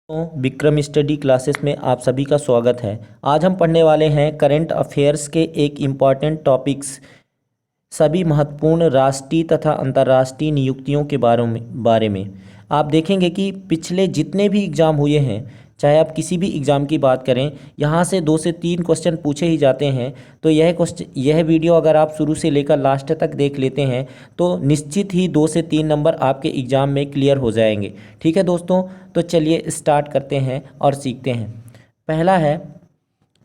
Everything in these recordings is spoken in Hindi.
तो विक्रम स्टडी क्लासेस में आप सभी का स्वागत है। आज हम पढ़ने वाले हैं करंट अफेयर्स के एक इम्पॉर्टेंट टॉपिक्स, सभी महत्वपूर्ण राष्ट्रीय तथा अंतर्राष्ट्रीय नियुक्तियों के बारे में आप देखेंगे कि पिछले जितने भी एग्ज़ाम हुए हैं, चाहे आप किसी भी एग्ज़ाम की बात करें, यहाँ से 2 से 3 क्वेश्चन पूछे ही जाते हैं। तो यह वीडियो अगर आप शुरू से लेकर लास्ट तक देख लेते हैं तो निश्चित ही 2 से 3 नंबर आपके एग्ज़ाम में क्लियर हो जाएंगे। ठीक है दोस्तों, तो चलिए स्टार्ट करते हैं और सीखते हैं। पहला है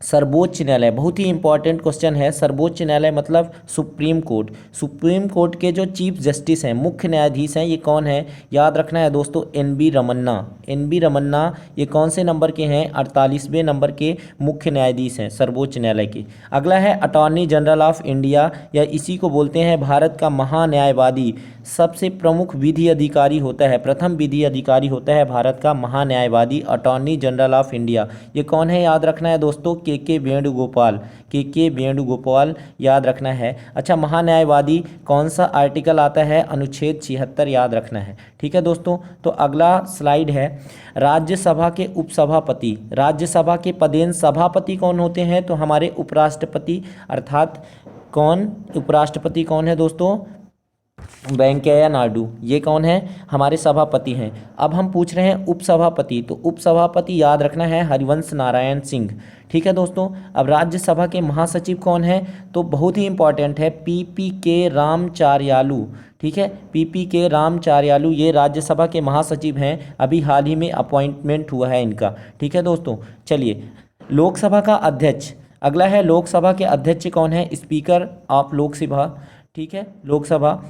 सर्वोच्च न्यायालय। बहुत ही इंपॉर्टेंट क्वेश्चन है। सर्वोच्च न्यायालय मतलब सुप्रीम कोर्ट। सुप्रीम कोर्ट के जो चीफ जस्टिस हैं, मुख्य न्यायाधीश हैं, ये कौन है? याद रखना है दोस्तों, N B Ramanna. N B Ramanna ये कौन से नंबर के हैं? 48वें नंबर के मुख्य न्यायाधीश हैं सर्वोच्च न्यायालय के। अगला है अटॉर्नी जनरल ऑफ इंडिया, या इसी को बोलते हैं भारत का महान्यायवादी। सबसे प्रमुख विधि अधिकारी होता है, प्रथम विधि अधिकारी होता है भारत का महान्यायवादी, अटॉर्नी जनरल ऑफ इंडिया। ये कौन है? याद रखना है दोस्तों, के वेणुगोपाल। के वेणुगोपाल याद रखना है। अच्छा, महान्यायवादी कौन सा आर्टिकल आता है? अनुच्छेद 76 याद रखना है। ठीक है दोस्तों, तो अगला स्लाइड है राज्यसभा के उपसभापति। राज्यसभा के पदेन सभापति कौन होते हैं? तो हमारे उपराष्ट्रपति, अर्थात कौन उपराष्ट्रपति कौन है दोस्तों? वेंकैया नायडू। ये कौन है? हमारे सभापति हैं। अब हम पूछ रहे हैं उपसभापति, तो उपसभापति याद रखना है हरिवंश नारायण सिंह। ठीक है दोस्तों, अब राज्यसभा के महासचिव कौन है? तो बहुत ही इंपॉर्टेंट है, पीपी के रामचार्यालू। ठीक है, पीपी के रामचार्यालू ये राज्यसभा के महासचिव हैं। अभी हाल ही में अपॉइंटमेंट हुआ है इनका। ठीक है दोस्तों, चलिए लोकसभा का अध्यक्ष। अगला है लोकसभा के अध्यक्ष कौन है? Speaker of Lok Sabha. ठीक है, लोकसभा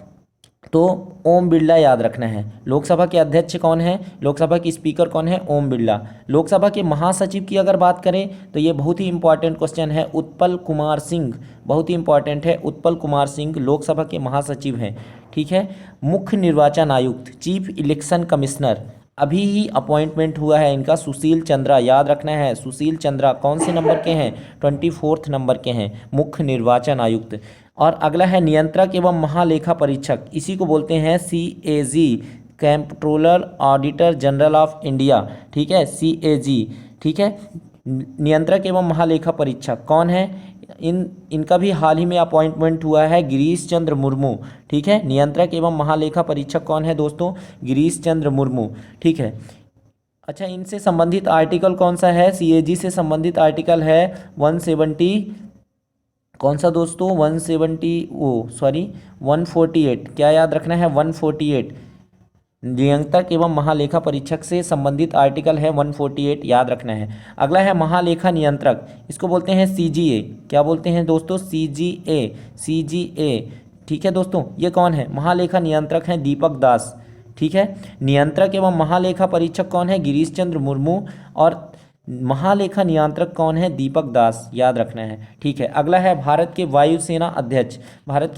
तो ओम बिरला याद रखना है। लोकसभा के अध्यक्ष कौन है? लोकसभा की स्पीकर कौन है? ओम बिरला। लोकसभा के महासचिव की अगर बात करें तो ये बहुत ही इंपॉर्टेंट क्वेश्चन है, उत्पल कुमार सिंह। बहुत ही इंपॉर्टेंट है, उत्पल कुमार सिंह लोकसभा के महासचिव हैं। ठीक है, मुख्य निर्वाचन आयुक्त, चीफ इलेक्शन कमिश्नर, अभी ही अपॉइंटमेंट हुआ है इनका, सुशील चंद्रा याद रखना है। सुशील चंद्रा कौन से नंबर के हैं? 24 नंबर के हैं मुख्य निर्वाचन आयुक्त। और अगला है नियंत्रक एवं महालेखा परीक्षक, इसी को बोलते हैं CAG, controller auditor general of India. ठीक है, CAG। ठीक है, नियंत्रक एवं महालेखा परीक्षक कौन है? इनका भी हाल ही में अपॉइंटमेंट हुआ है, गिरीश चंद्र मुर्मू। ठीक है, नियंत्रक एवं महालेखा परीक्षक कौन है दोस्तों? गिरीश चंद्र मुर्मू। ठीक है, अच्छा इनसे संबंधित आर्टिकल कौन सा है? CAG से संबंधित आर्टिकल है 170, कौन सा दोस्तों? 148। क्या याद रखना है? 148। नियंत्रक एवं महालेखा परीक्षक से संबंधित आर्टिकल है 148, याद रखना है। अगला है महालेखा नियंत्रक, इसको बोलते हैं CGA। क्या बोलते हैं दोस्तों? CGA। ठीक है दोस्तों, ये कौन है? महालेखा नियंत्रक हैं दीपक दास। ठीक है, नियंत्रक एवं महालेखा परीक्षक कौन है? गिरीश चंद्र मुर्मू। और महालेखा नियंत्रक कौन है? दीपक दास, याद रखना है। ठीक है, अगला है भारत के वायुसेना अध्यक्ष। भारत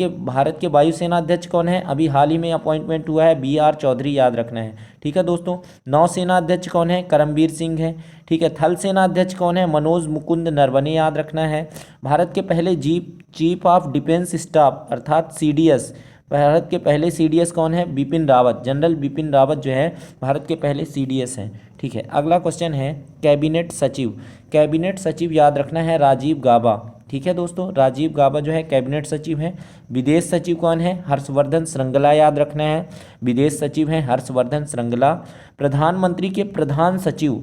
के वायुसेना अध्यक्ष कौन है? अभी हाल ही में अपॉइंटमेंट हुआ है, BR चौधरी, याद रखना है। ठीक है दोस्तों, नौसेना अध्यक्ष कौन है? करमबीर सिंह है। ठीक है, थल सेना अध्यक्ष कौन है? मनोज मुकुंद नरवणे, याद रखना है। भारत के पहले चीफ ऑफ डिफेंस स्टाफ अर्थात CDS, भारत के पहले CDS कौन है? बिपिन रावत। जनरल बिपिन रावत जो है भारत के पहले CDS हैं। ठीक है, अगला क्वेश्चन है कैबिनेट सचिव। कैबिनेट सचिव याद रखना है राजीव गाबा। ठीक है दोस्तों, राजीव गाबा जो है कैबिनेट सचिव हैं। विदेश सचिव कौन है? हर्षवर्धन श्रृंगला, याद रखना है। विदेश सचिव हैं हर्षवर्धन श्रृंगला। प्रधानमंत्री के प्रधान सचिव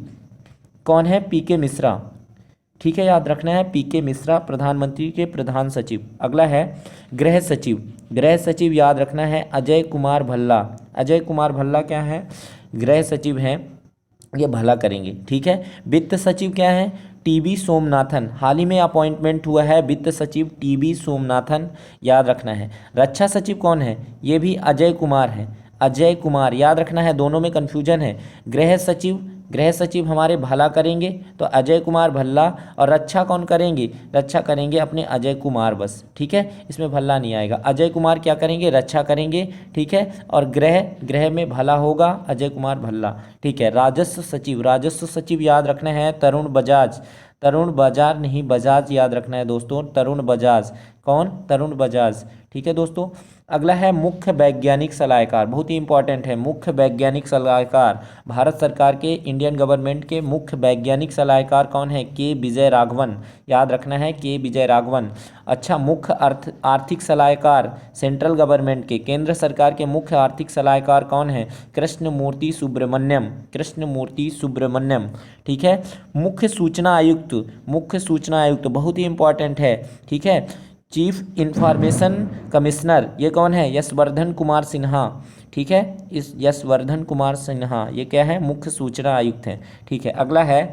कौन है? PK मिश्रा। ठीक है, याद रखना है PK मिश्रा प्रधानमंत्री के प्रधान सचिव। अगला है गृह सचिव। गृह सचिव याद रखना है अजय कुमार भल्ला। अजय कुमार भल्ला क्या है? गृह सचिव हैं, ये भला करेंगे। ठीक है, वित्त सचिव क्या है? TB सोमनाथन। हाल ही में अपॉइंटमेंट हुआ है वित्त सचिव TB सोमनाथन, याद रखना है। रक्षा सचिव कौन है? ये भी अजय कुमार है। अजय कुमार याद रखना है, दोनों में कन्फ्यूजन है। गृह सचिव हमारे भला करेंगे तो अजय कुमार भल्ला, और रक्षा कौन करेंगे? रक्षा करेंगे अपने अजय कुमार बस। ठीक है, इसमें भल्ला नहीं आएगा। अजय कुमार क्या करेंगे? रक्षा करेंगे। ठीक है, और गृह में भला होगा अजय कुमार भल्ला। ठीक है, राजस्व सचिव याद रखना है तरुण बजाज। तरुण बाजार नहीं, बजाज याद रखना है दोस्तों, तरुण बजाज। कौन? तरुण बजाज। ठीक है दोस्तों, अगला है मुख्य वैज्ञानिक सलाहकार, बहुत ही इंपॉर्टेंट है। मुख्य वैज्ञानिक सलाहकार, भारत सरकार के, इंडियन गवर्नमेंट के मुख्य वैज्ञानिक सलाहकार कौन है? के विजय राघवन, याद रखना है, के विजय राघवन। अच्छा, मुख्य आर्थिक सलाहकार सेंट्रल गवर्नमेंट के, केंद्र सरकार के मुख्य आर्थिक सलाहकार कौन है? कृष्णमूर्ति सुब्रमण्यम, कृष्णमूर्ति सुब्रमण्यम। ठीक है। मुख्य सूचना आयुक्त, मुख्य सूचना आयुक्त बहुत ही इंपॉर्टेंट है। ठीक है। चीफ इंफॉर्मेशन कमिश्नर ये कौन है? यशवर्धन कुमार सिन्हा। ठीक है, इस यशवर्धन कुमार सिन्हा ये क्या है? मुख्य सूचना आयुक्त हैं। ठीक है। अगला है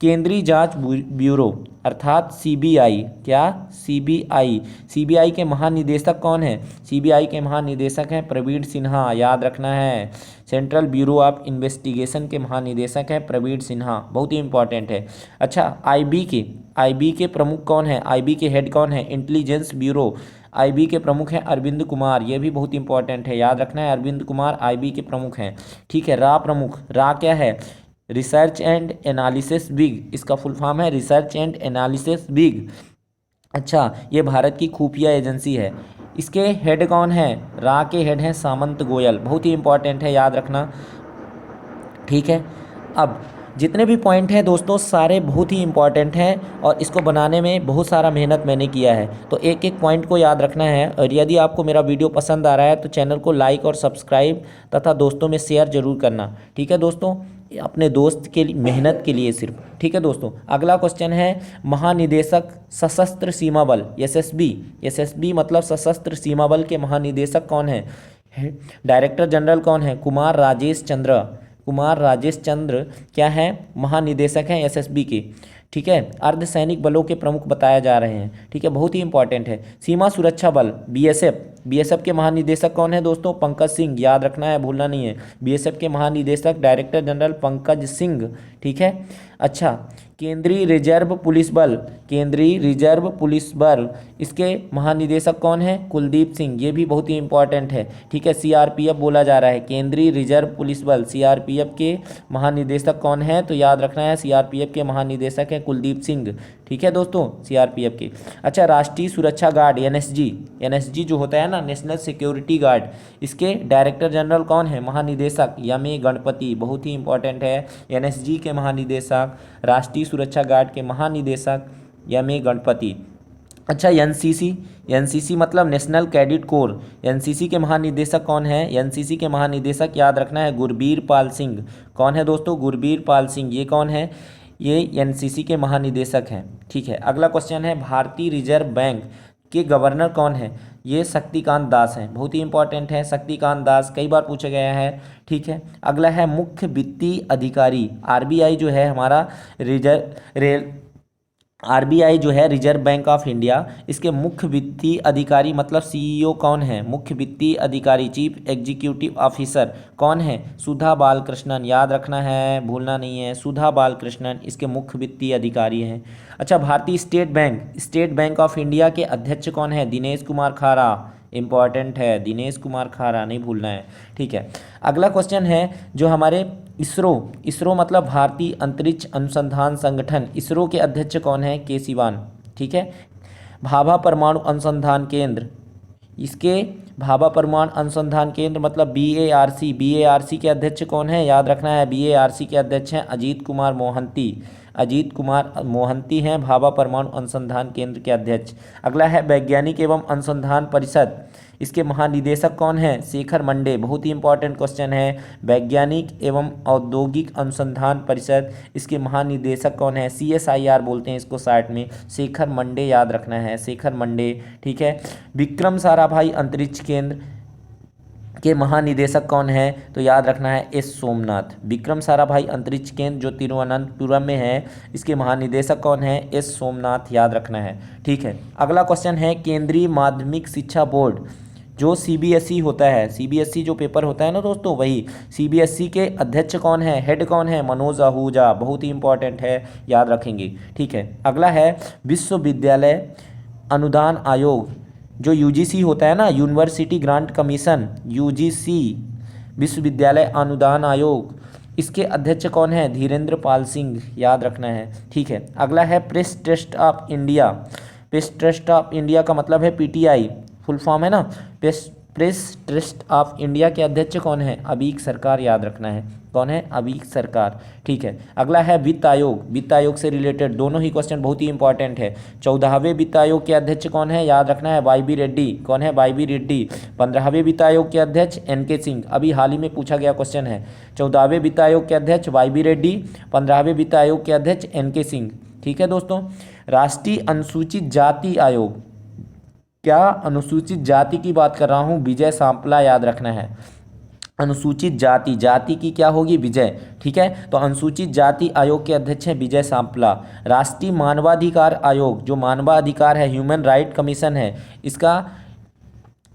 केंद्रीय जांच ब्यूरो अर्थात सीबीआई, क्या? सीबीआई, सीबीआई के महानिदेशक कौन है? सीबीआई के महानिदेशक हैं प्रवीण सिन्हा, याद रखना है। सेंट्रल ब्यूरो ऑफ इन्वेस्टिगेशन के महानिदेशक हैं प्रवीण सिन्हा, बहुत ही इंपॉर्टेंट है। अच्छा, आईबी के प्रमुख कौन है? आईबी के हेड कौन है? इंटेलिजेंस ब्यूरो, आईबी के प्रमुख हैं अरविंद कुमार, ये भी बहुत इंपॉर्टेंट है, याद रखना है। अरविंद कुमार आईबी के प्रमुख हैं। ठीक है। रा प्रमुख, रा क्या है? रिसर्च एंड एनालिसिस बिग, इसका फुल फॉर्म है रिसर्च एंड एनालिसिस बिग। अच्छा, ये भारत की खुफिया एजेंसी है। इसके हेड कौन है? रा के हेड हैं सामंत गोयल, बहुत ही इंपॉर्टेंट है, याद रखना। ठीक है। अब जितने भी पॉइंट हैं दोस्तों सारे बहुत ही इंपॉर्टेंट हैं और इसको बनाने में बहुत सारा मेहनत मैंने किया है, तो एक एक पॉइंट को याद रखना है। और यदि आपको मेरा वीडियो पसंद आ रहा है तो चैनल को लाइक और सब्सक्राइब तथा दोस्तों में शेयर जरूर करना। ठीक है दोस्तों, अपने दोस्त के लिए, मेहनत के लिए सिर्फ। ठीक है दोस्तों। अगला क्वेश्चन है महानिदेशक सशस्त्र सीमा बल, एसएसबी, एसएसबी मतलब सशस्त्र सीमा बल के महानिदेशक कौन है? डायरेक्टर जनरल कौन है? कुमार राजेश चंद्र, कुमार राजेश चंद्र क्या है? महानिदेशक हैं एसएसबी के। ठीक है। अर्धसैनिक बलों के प्रमुख बताया जा रहे हैं। ठीक है, बहुत ही इंपॉर्टेंट है। सीमा सुरक्षा बल बीएसएफ, बीएसएफ के महानिदेशक कौन है दोस्तों? पंकज सिंह, याद रखना है, भूलना नहीं है। बीएसएफ के महानिदेशक डायरेक्टर जनरल पंकज सिंह। ठीक है। अच्छा, केंद्रीय रिजर्व पुलिस बल, केंद्रीय रिजर्व पुलिस बल, इसके महानिदेशक कौन है? कुलदीप सिंह, ये भी बहुत ही इंपॉर्टेंट है। ठीक है। सीआरपीएफ बोला जा रहा है, केंद्रीय रिजर्व पुलिस बल, सीआरपीएफ के महानिदेशक कौन है? तो याद रखना है सीआरपीएफ के महानिदेशक है कुलदीप सिंह। ठीक है दोस्तों, सीआरपीएफ के। अच्छा, राष्ट्रीय सुरक्षा गार्ड एनएसजी, एनएसजी जो होता है ना, नेशनल सिक्योरिटी गार्ड, इसके डायरेक्टर जनरल कौन है? महानिदेशक यमे गणपति, बहुत ही इंपॉर्टेंट है। एनएसजी के महानिदेशक, राष्ट्रीय सुरक्षा गार्ड के महानिदेशक यमे गणपति। अच्छा, एनसीसी, एनसीसी मतलब नेशनल कैडेट कोर, एनसीसी के महानिदेशक कौन है? एनसीसी के महानिदेशक याद रखना है गुरबीर पाल सिंह। कौन है दोस्तों? गुरबीर पाल सिंह, ये कौन है? ये एनसीसी के महानिदेशक हैं। ठीक है। अगला क्वेश्चन है भारतीय रिजर्व बैंक के गवर्नर कौन है? ये शक्तिकांत दास हैं, बहुत ही इंपॉर्टेंट है। शक्तिकांत दास कई बार पूछा गया है। ठीक है। अगला है मुख्य वित्तीय अधिकारी, आरबीआई जो है हमारा आरबीआई जो है रिजर्व बैंक ऑफ इंडिया, इसके मुख्य वित्तीय अधिकारी मतलब सीईओ कौन है? मुख्य वित्तीय अधिकारी चीफ एग्जीक्यूटिव ऑफिसर कौन है? सुधा बालकृष्णन, याद रखना है, भूलना नहीं है। सुधा बालकृष्णन इसके मुख्य वित्तीय अधिकारी हैं। अच्छा, भारतीय state bank, state bank of India के अध्यक्ष कौन है? दिनेश कुमार खारा, इंपॉर्टेंट है, दिनेश कुमार खारा, नहीं भूलना है। ठीक है। अगला क्वेश्चन है जो हमारे इसरो, इसरो मतलब भारतीय अंतरिक्ष अनुसंधान संगठन, इसरो के अध्यक्ष कौन है? के सिवान। ठीक है। भाभा परमाणु अनुसंधान केंद्र, इसके भाभा परमाणु अनुसंधान केंद्र मतलब बीएआरसी, बीएआरसी के अध्यक्ष कौन है? याद रखना है, बीएआरसी के अध्यक्ष हैं अजीत कुमार मोहंती, अजीत कुमार मोहंती हैं भाभा परमाणु अनुसंधान केंद्र के अध्यक्ष। अगला है वैज्ञानिक एवं अनुसंधान परिषद, इसके महानिदेशक कौन है? शेखर मंडे, बहुत ही इंपॉर्टेंट क्वेश्चन है। वैज्ञानिक एवं औद्योगिक अनुसंधान परिषद, इसके महानिदेशक कौन है? सीएसआईआर बोलते हैं इसको शॉर्ट में, शेखर मंडे, याद रखना है, शेखर मंडे। ठीक है। विक्रम साराभाई अंतरिक्ष केंद्र के महानिदेशक कौन है? तो याद रखना है एस सोमनाथ। विक्रम साराभाई अंतरिक्ष केंद्र जो तिरुवनंतपुरम में है, इसके महानिदेशक कौन है? एस सोमनाथ, याद रखना है। ठीक है। अगला क्वेश्चन है केंद्रीय माध्यमिक शिक्षा बोर्ड जो सीबीएसई होता है, सीबीएसई जो पेपर होता है ना दोस्तों, वही सीबीएसई के अध्यक्ष कौन है? हेड कौन है? मनोज आहूजा, बहुत ही इंपॉर्टेंट है, याद रखेंगे। ठीक है। अगला है विश्वविद्यालय अनुदान आयोग जो यूजीसी होता है ना, यूनिवर्सिटी ग्रांट कमीशन, यूजीसी विश्वविद्यालय अनुदान आयोग, इसके अध्यक्ष कौन है? धीरेन्द्र पाल सिंह, याद रखना है। ठीक है। अगला है press trust of India, press trust of India का मतलब है पीटीआई, फुल फॉर्म है ना, press press trust of India के अध्यक्ष कौन है? अबीक सरकार, याद रखना है। कौन है? अबीक सरकार। ठीक है, अगला है वित्त आयोग। वित्त आयोग से रिलेटेड दोनों ही क्वेश्चन बहुत ही इंपॉर्टेंट है। 14वें वित्त आयोग के अध्यक्ष कौन है? याद रखना है वाई बी रेड्डी। कौन है? Y B Reddy. 15वें वित्त आयोग के अध्यक्ष एन के सिंह। अभी हाल ही में पूछा गया क्वेश्चन है। 14वें वित्त आयोग के अध्यक्ष वाई बी रेड्डी, 15वें वित्त आयोग के अध्यक्ष एन के सिंह। ठीक है दोस्तों, राष्ट्रीय अनुसूचित जाति आयोग, क्या अनुसूचित जाति की बात कर रहा हूँ? विजय सांपला, याद रखना है। अनुसूचित जाति, जाति की क्या होगी? विजय। ठीक है, तो अनुसूचित जाति आयोग के अध्यक्ष हैं विजय सांपला। राष्ट्रीय मानवाधिकार आयोग, जो मानवाधिकार है, ह्यूमन राइट कमीशन है, इसका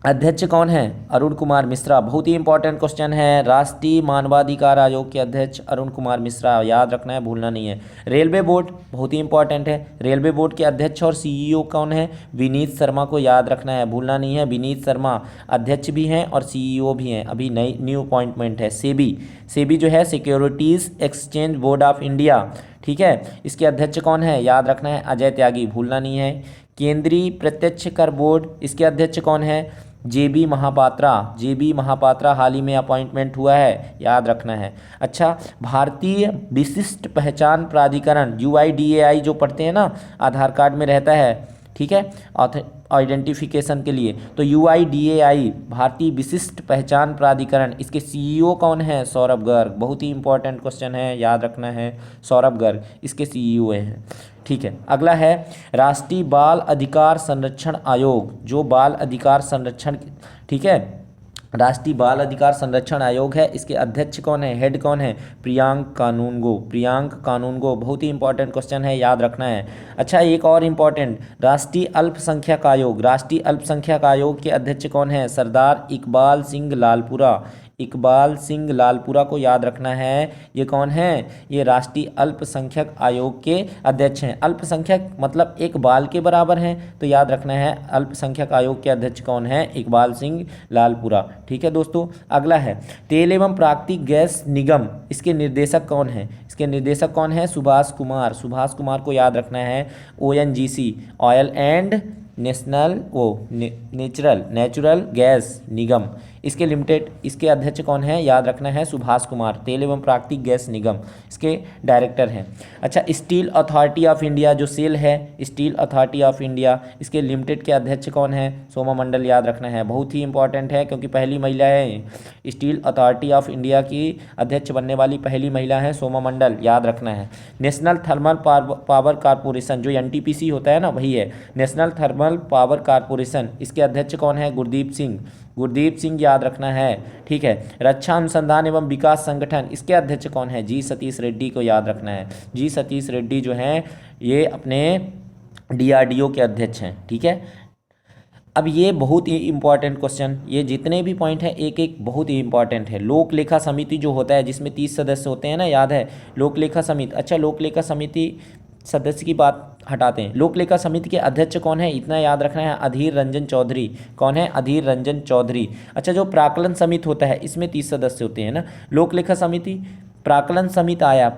अध्यक्ष कौन है? अरुण कुमार मिश्रा। बहुत ही इंपॉर्टेंट क्वेश्चन है। राष्ट्रीय मानवाधिकार आयोग के अध्यक्ष अरुण कुमार मिश्रा, याद रखना है, भूलना नहीं है। रेलवे बोर्ड बहुत ही इंपॉर्टेंट है। रेलवे बोर्ड के अध्यक्ष और सीईओ कौन है? विनीत शर्मा को याद रखना है, भूलना नहीं है। विनीत शर्मा अध्यक्ष भी हैं और सीईओ भी हैं, अभी नई न्यू अपॉइंटमेंट है। सेबी, सेबी जो है securities exchange board of India. ठीक है, इसके अध्यक्ष कौन है? याद रखना है अजय त्यागी, भूलना नहीं है। केंद्रीय प्रत्यक्ष कर बोर्ड, इसके अध्यक्ष कौन है? जेबी महापात्रा। जेबी महापात्रा हाल ही में अपॉइंटमेंट हुआ है, याद रखना है। अच्छा, भारतीय विशिष्ट पहचान प्राधिकरण यूआईडीएआई जो पढ़ते हैं ना, आधार कार्ड में रहता है, ठीक है, आइडेंटिफिकेशन के लिए, तो यूआईडीएआई भारतीय विशिष्ट पहचान प्राधिकरण, इसके सीईओ कौन है? सौरभ गर्ग। बहुत ही इंपॉर्टेंट क्वेश्चन है, याद रखना है, सौरभ गर्ग इसके सीईओ हैं। ठीक है, अगला है राष्ट्रीय बाल अधिकार संरक्षण आयोग, जो बाल अधिकार संरक्षण, ठीक है, राष्ट्रीय बाल अधिकार संरक्षण आयोग है, इसके अध्यक्ष कौन है? हेड कौन है? प्रियांक कानूनगो। प्रियांक कानूनगो, बहुत ही इंपॉर्टेंट क्वेश्चन है, याद रखना है। अच्छा, एक और इंपॉर्टेंट, राष्ट्रीय अल्पसंख्यक आयोग। राष्ट्रीय अल्पसंख्यक आयोग के अध्यक्ष कौन है? सरदार इकबाल सिंह लालपुरा। इकबाल सिंह लालपुरा को याद रखना है। ये कौन है? ये राष्ट्रीय अल्पसंख्यक आयोग के अध्यक्ष हैं। अल्पसंख्यक मतलब एक बाल के बराबर हैं, तो याद रखना है अल्पसंख्यक आयोग के अध्यक्ष कौन है? इकबाल सिंह लालपुरा। ठीक है दोस्तों, अगला है तेल एवं प्राकृतिक गैस निगम, इसके निर्देशक कौन है? इसके निर्देशक कौन है? सुभाष कुमार। सुभाष कुमार को याद रखना है। ONGC, oil and natural gas निगम, इसके लिमिटेड, इसके अध्यक्ष कौन है? याद रखना है सुभाष कुमार। तेल एवं प्राकृतिक गैस निगम इसके डायरेक्टर हैं। अच्छा, स्टील अथॉरिटी ऑफ इंडिया जो सेल है, स्टील अथॉरिटी ऑफ इंडिया, इसके लिमिटेड के अध्यक्ष कौन है? सोमा मंडल, याद रखना है। बहुत ही इंपॉर्टेंट है क्योंकि पहली महिला है, स्टील अथॉरिटी ऑफ इंडिया की अध्यक्ष बनने वाली पहली महिला है सोमा मंडल, याद रखना है। नेशनल थर्मल पावर कॉरपोरेशन, जो एनटीपीसी होता है ना, वही है नेशनल थर्मल पावर कॉरपोरेशन, इसके अध्यक्ष कौन है? गुरदीप सिंह। गुरदीप सिंह, याद रखना है। ठीक है, रक्षा अनुसंधान एवं विकास संगठन, इसके अध्यक्ष कौन है? जी सतीश रेड्डी को याद रखना है। जी सतीश रेड्डी जो हैं ये अपने डीआरडीओ के अध्यक्ष हैं। ठीक है, अब ये बहुत ही इंपॉर्टेंट क्वेश्चन, ये जितने भी पॉइंट हैं एक एक बहुत ही इंपॉर्टेंट है। लोक लेखा समिति जो होता है जिसमें 30 सदस्य होते हैं ना, याद है लोक लेखा समिति। अच्छा, लोक लेखा समिति सदस्य की बात हटाते हैं, लोक लेखा समिति के अध्यक्ष कौन है? इतना याद रखना है, अधीर रंजन चौधरी। कौन है? अधीर रंजन चौधरी। अच्छा, जो प्राक्कलन समिति होता है इसमें 30 सदस्य होते हैं ना। लोक लेखा समिति, प्राक्कलन समिति आया,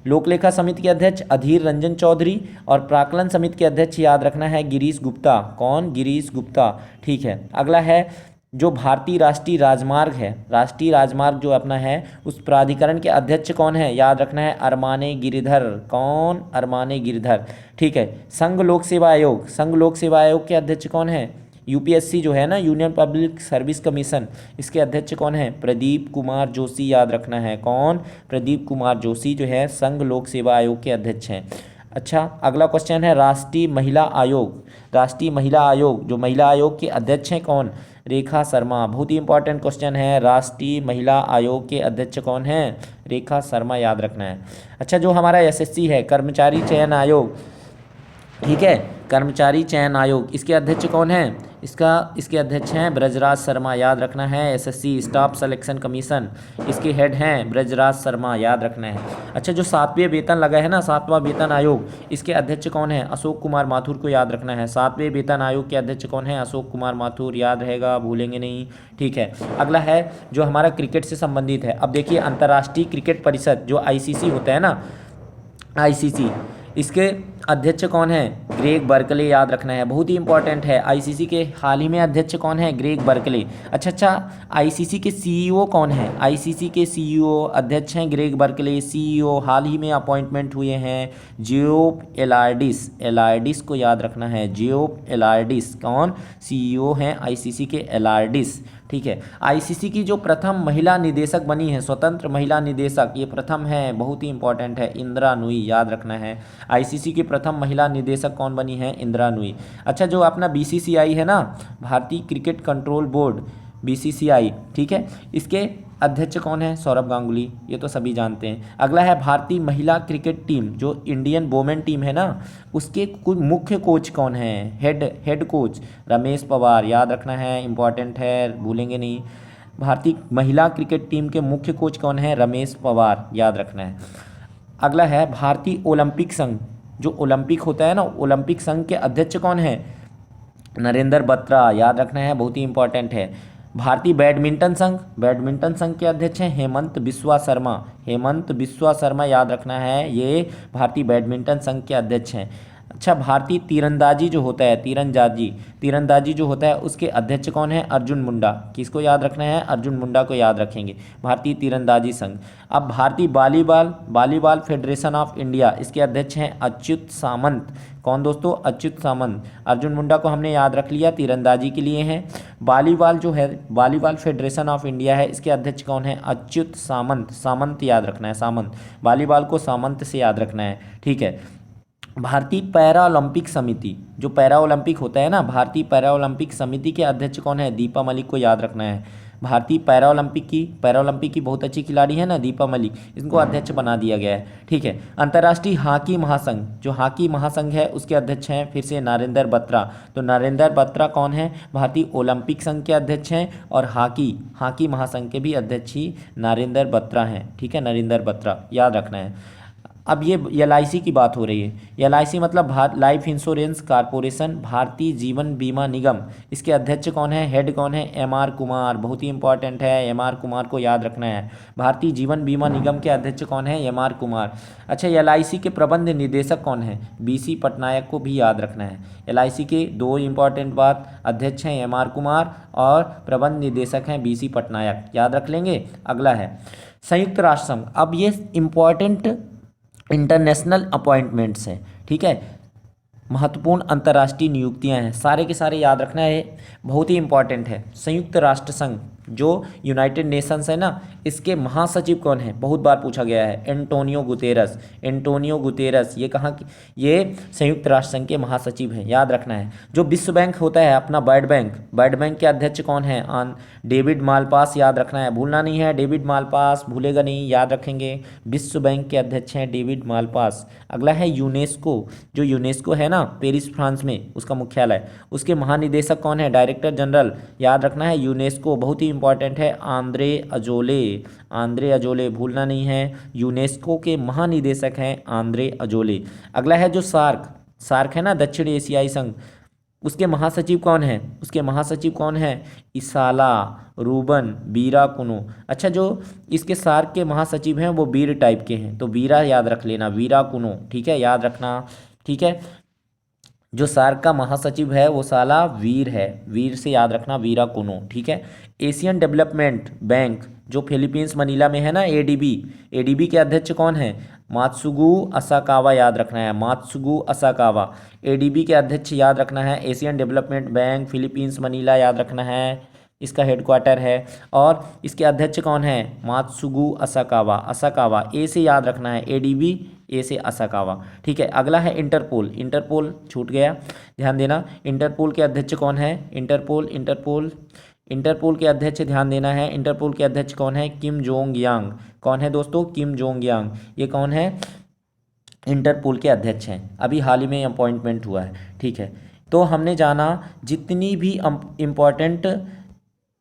लोक लेखा समिति के अध्यक्ष अधीर रंजन चौधरी और प्राक्कलन समिति के अध्यक्ष याद रखना है गिरीश गुप्ता। कौन? गिरीश गुप्ता। ठीक है, अगला है जो भारतीय राष्ट्रीय राजमार्ग है, राष्ट्रीय राजमार्ग जो अपना है, उस प्राधिकरण के अध्यक्ष कौन है? याद रखना है अरमाने गिरिधर। कौन? अरमाने गिरिधर। ठीक है, संघ लोक सेवा आयोग, संघ लोक सेवा आयोग के अध्यक्ष कौन है? यूपीएससी जो है ना, यूनियन पब्लिक सर्विस कमीशन, इसके अध्यक्ष कौन है? प्रदीप कुमार जोशी, याद रखना है। कौन? प्रदीप कुमार जोशी जो है संघ लोक सेवा आयोग के अध्यक्ष हैं। अच्छा, अगला क्वेश्चन है राष्ट्रीय महिला आयोग। राष्ट्रीय महिला आयोग, जो महिला आयोग के अध्यक्ष हैं कौन? रेखा शर्मा। बहुत ही इंपॉर्टेंट क्वेश्चन है, राष्ट्रीय महिला आयोग के अध्यक्ष कौन है? रेखा शर्मा, याद रखना है। अच्छा, जो हमारा एसएससी है, कर्मचारी चयन आयोग, ठीक है, कर्मचारी चयन आयोग, इसके अध्यक्ष कौन है? इसके अध्यक्ष हैं ब्रजराज शर्मा, याद रखना है। एसएससी स्टाफ सिलेक्शन कमीशन, इसके हेड हैं ब्रजराज शर्मा, याद रखना है। अच्छा, जो 7वें वेतन लगा है ना, 7वां वेतन आयोग, इसके अध्यक्ष कौन है? अशोक कुमार माथुर को याद रखना है। 7वें वेतन आयोग के अध्यक्ष कौन है? अशोक कुमार माथुर, याद रहेगा, भूलेंगे नहीं। ठीक है, अगला है जो हमारा क्रिकेट से संबंधित है। अब देखिए, अंतर्राष्ट्रीय क्रिकेट परिषद जो आईसीसी होता है ना, आईसीसी, इसके अध्यक्ष कौन है? ग्रेग बर्कले, याद रखना है, बहुत ही इंपॉर्टेंट है। आईसीसी के हाल ही में अध्यक्ष कौन है? Greg Berkeley. अच्छा, आईसीसी के सीईओ कौन है? आईसीसी के सीईओ अध्यक्ष हैं ग्रेग बर्कले। सीईओ हाल ही में अपॉइंटमेंट हुए हैं जियोफ एलार्डिस। एलार्डिस को याद रखना है, जियोफ एलार्डिस। कौन? सीईओ हैं आईसीसी के एलार्डिस। ठीक है। आईसीसी की जो प्रथम महिला निदेशक बनी है, स्वतंत्र महिला निदेशक, ये प्रथम है, बहुत ही इंपॉर्टेंट है, इंदिरा नूई, याद रखना है। आईसीसी की प्रथम महिला निदेशक कौन बनी है? इंदिरा नूई। अच्छा, जो अपना बीसीसीआई है ना, भारतीय क्रिकेट कंट्रोल बोर्ड, बीसीसीआई, ठीक है, इसके अध्यक्ष कौन है? सौरभ गांगुली, ये तो सभी जानते हैं। अगला है भारतीय महिला क्रिकेट टीम, जो इंडियन वोमेन टीम है ना, उसके कुछ मुख्य कोच कौन है? हेड कोच रमेश पवार, याद रखना है, इंपॉर्टेंट है, भूलेंगे नहीं। भारतीय महिला क्रिकेट टीम के मुख्य कोच कौन है? रमेश पवार, याद रखना है। अगला है भारतीय ओलंपिक संघ, जो ओलंपिक होता है ना, ओलंपिक संघ के अध्यक्ष कौन है? नरेंद्र बत्रा, याद रखना है, बहुत ही इंपॉर्टेंट है। भारतीय बैडमिंटन संघ, बैडमिंटन संघ के अध्यक्ष हैं हेमंत बिस्वा शर्मा। हेमंत बिस्वा शर्मा, याद रखना है, ये भारतीय बैडमिंटन संघ के अध्यक्ष हैं। अच्छा, भारतीय तीरंदाजी जो होता है, तीरंदाजी जो होता है, उसके अध्यक्ष कौन है? अर्जुन मुंडा। किसको याद रखना है? अर्जुन मुंडा को याद रखेंगे। भारतीय तीरंदाजी संघ। अब भारतीय वॉलीबॉल फेडरेशन ऑफ इंडिया, इसके अध्यक्ष हैं अच्युत सामंत। कौन दोस्तों? अच्युत सामंत। अर्जुन मुंडा को हमने याद रख लिया, तीरंदाजी के लिए हैं। वॉलीबॉल जो है, वॉलीबॉल फेडरेशन ऑफ इंडिया है, इसके अध्यक्ष कौन है? अच्युत सामंत। सामंत याद रखना है, सामंत। वॉलीबॉल को सामंत से याद रखना है, ठीक है। भारतीय पैरा ओलंपिक समिति, जो पैरा ओलंपिक होता है ना, भारतीय पैरा ओलंपिक समिति के अध्यक्ष कौन है? दीपा मलिक को याद रखना है। भारतीय पैरा ओलंपिक की बहुत अच्छी खिलाड़ी है ना, दीपा मलिक, इनको अध्यक्ष बना दिया गया है, ठीक है। अंतर्राष्ट्रीय हॉकी महासंघ, जो हॉकी महासंघ है, उसके अध्यक्ष हैं फिर से नरेंद्र बत्रा। तो नरेंद्र बत्रा कौन है? भारतीय ओलंपिक संघ के अध्यक्ष हैं, और हॉकी महासंघ के भी अध्यक्ष ही नरेंद्र बत्रा हैं, ठीक है, नरेंद्र बत्रा, याद रखना है। अब ये एलआईसी की बात हो रही है। एलआईसी मतलब life insurance corporation, Bharatiya Jeevan बीमा निगम, इसके अध्यक्ष कौन है? हेड कौन है? एमआर कुमार, बहुत ही इंपॉर्टेंट है, एमआर कुमार को याद रखना है। भारतीय जीवन बीमा निगम के अध्यक्ष कौन है? एमआर कुमार। अच्छा, एलआईसी के प्रबंध निदेशक कौन है? बीसी पटनायक को भी याद रखना है। एलआईसी के दो इंपॉर्टेंट बात, अध्यक्ष हैं एमआर कुमार और प्रबंध निदेशक हैं बीसी पटनायक, याद रख लेंगे। अगला है संयुक्त राष्ट्र संघ। अब ये इंपॉर्टेंट इंटरनेशनल अपॉइंटमेंट्स हैं, ठीक है, महत्वपूर्ण अंतर्राष्ट्रीय नियुक्तियां हैं, सारे के सारे याद रखना है, बहुत ही इंपॉर्टेंट है। संयुक्त राष्ट्र संघ, जो यूनाइटेड नेशंस है ना, इसके महासचिव कौन है? बहुत बार पूछा गया है, एंटोनियो गुतेरस। एंटोनियो गुतेरस, ये कहाँ की? ये संयुक्त राष्ट्र संघ के महासचिव हैं, याद रखना है। जो विश्व बैंक होता है अपना, वर्ल्ड बैंक के अध्यक्ष कौन है? डेविड मालपास, याद रखना है, भूलना नहीं है, डेविड मालपास, भूलेगा नहीं, याद रखेंगे। विश्व बैंक के अध्यक्ष हैं डेविड मालपास। अगला है यूनेस्को, जो यूनेस्को है ना, पेरिस फ्रांस में उसका मुख्यालय, उसके महानिदेशक कौन है? डायरेक्टर जनरल, याद रखना है, यूनेस्को, बहुत ही इंपॉर्टेंट है, आंद्रे अजोले, भूलना नहीं है, यूनेस्को के महानिदेशक हैं आंद्रे अजोले। अगला है जो सार्क है ना, दक्षिण एशियाई संघ, उसके महासचिव कौन है? उसके महासचिव कौन है? इसाला रूबन वीराकुनो। अच्छा, जो इसके सार्क के महासचिव हैं वो वीर टाइप के हैं, तो वीरा याद रख लेना, वीराकुनो, ठीक है, याद रखना, ठीक है। जो सार्क का महासचिव है वो साला वीर है, वीर से याद रखना, वीराकुनो, ठीक है। एशियन डेवलपमेंट बैंक, जो फिलीपींस मनीला में है ना, एडीबी के अध्यक्ष कौन है? मात्सुगु असाकावा, याद रखना है, मात्सुगु असाकावा। एडीबी के अध्यक्ष याद रखना है, Asian development bank, Philippines Manila, याद रखना है, इसका हेडक्वार्टर है। और इसके अध्यक्ष कौन है? मात्सुगु असाकावा, ए से याद रखना है, एडीबी, ए से असाकावा, ठीक है। अगला है इंटरपोल छूट गया, ध्यान देना। इंटरपोल के अध्यक्ष कौन है? इंटरपोल के अध्यक्ष, ध्यान देना है, इंटरपोल के अध्यक्ष कौन है? किम जोंग यांग। कौन है दोस्तों? किम जोंग यांग, ये कौन है? इंटरपोल के अध्यक्ष हैं, अभी हाल ही में अपॉइंटमेंट हुआ है, ठीक है। तो हमने जाना जितनी भी इम्पॉर्टेंट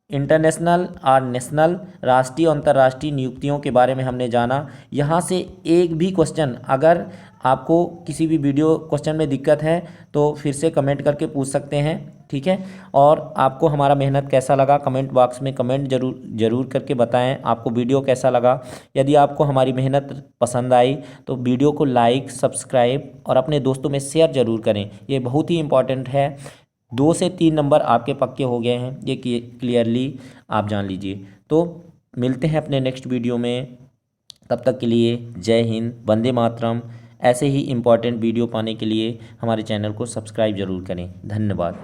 इंटरनेशनल और नेशनल, राष्ट्रीय और अंतर्राष्ट्रीय नियुक्तियों के बारे में हमने जाना। यहाँ से एक भी क्वेश्चन अगर आपको किसी भी वीडियो क्वेश्चन में दिक्कत है तो फिर से कमेंट करके पूछ सकते हैं, ठीक है। और आपको हमारा मेहनत कैसा लगा कमेंट बॉक्स में कमेंट जरूर करके बताएं। आपको वीडियो कैसा लगा, यदि आपको हमारी मेहनत पसंद आई तो वीडियो को लाइक, सब्सक्राइब और अपने दोस्तों में शेयर ज़रूर करें। ये बहुत ही इम्पॉर्टेंट है। 2 से 3 नंबर आपके पक्के हो गए हैं, ये क्लियरली आप जान लीजिए। तो मिलते हैं अपने नेक्स्ट वीडियो में, तब तक के लिए जय हिंद, वंदे मातरम। ऐसे ही इम्पॉर्टेंट वीडियो पाने के लिए हमारे चैनल को सब्सक्राइब ज़रूर करें। धन्यवाद।